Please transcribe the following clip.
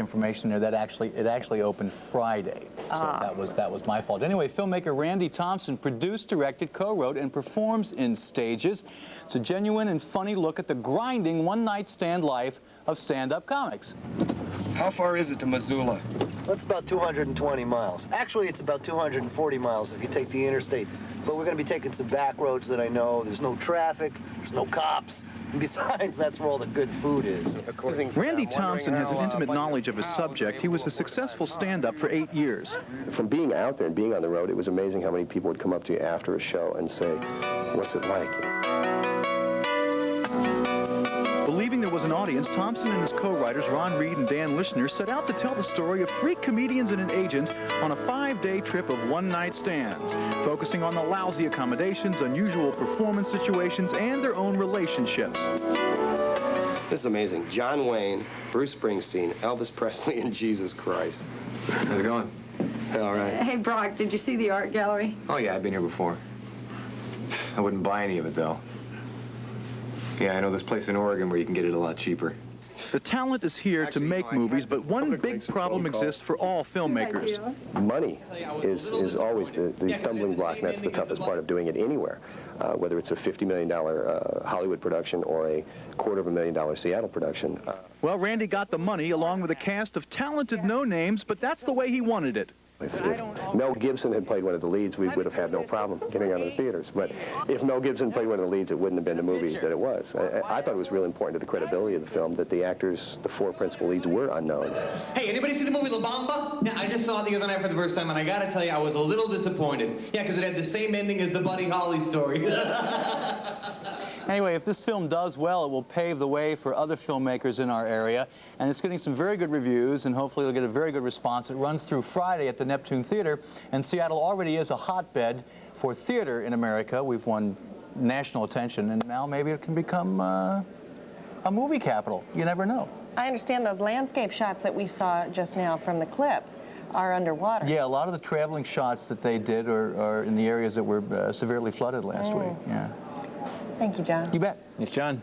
information there. It actually opened Friday, so that was my fault. Anyway, filmmaker Randy Thompson produced, directed, co-wrote, and performs in StaGes. It's a genuine and funny look at the grinding one-night stand life of stand-up comics. How far is it to Missoula? That's about 220 miles. Actually, it's about 240 miles if you take the interstate. But we're going to be taking some back roads that I know. There's no traffic, there's no cops. And besides, that's where all the good food is. Randy Thompson has an intimate knowledge of his subject. He was a successful stand-up for 8 years. From being out there and being on the road, it was amazing how many people would come up to you after a show and say, "What's it like?" Believing there was an audience, Thompson and his co-writers Ron Reed and Dan Lishner set out to tell the story of 3 comedians and an agent on a 5-day trip of one-night stands, focusing on the lousy accommodations, unusual performance situations, and their own relationships. This is amazing. John Wayne, Bruce Springsteen, Elvis Presley, and Jesus Christ. How's it going? All right. Hey, Brock, did you see the art gallery? Oh, yeah, I've been here before. I wouldn't buy any of it, though. Yeah, I know this place in Oregon where you can get it a lot cheaper. The talent is here to make movies, but one big problem exists for all filmmakers. Money is always the stumbling block, and that's the toughest part of doing it anywhere, whether it's a $50 million Hollywood production or a $250,000 Seattle production. Well, Randy got the money along with a cast of talented no-names, but that's the way he wanted it. If Mel Gibson had played one of the leads, we would have had no problem getting out of the theaters. But if Mel Gibson played one of the leads, it wouldn't have been the movie that it was. I thought it was really important to the credibility of the film that the actors, the 4 principal leads, were unknown. Hey, anybody see the movie La Bamba? Yeah, I just saw it the other night for the first time, and I gotta tell you, I was a little disappointed. Yeah, because it had the same ending as the Buddy Holly story. Anyway, if this film does well, it will pave the way for other filmmakers in our area, and it's getting some very good reviews, and hopefully it'll get a very good response. It runs through Friday at the Neptune Theater, and Seattle already is a hotbed for theater in America. We've won national attention, and now maybe it can become a movie capital. You never know. I understand those landscape shots that we saw just now from the clip are underwater. Yeah, a lot of the traveling shots that they did are in the areas that were severely flooded last week. Yeah. Thank you, John. You bet. It's John.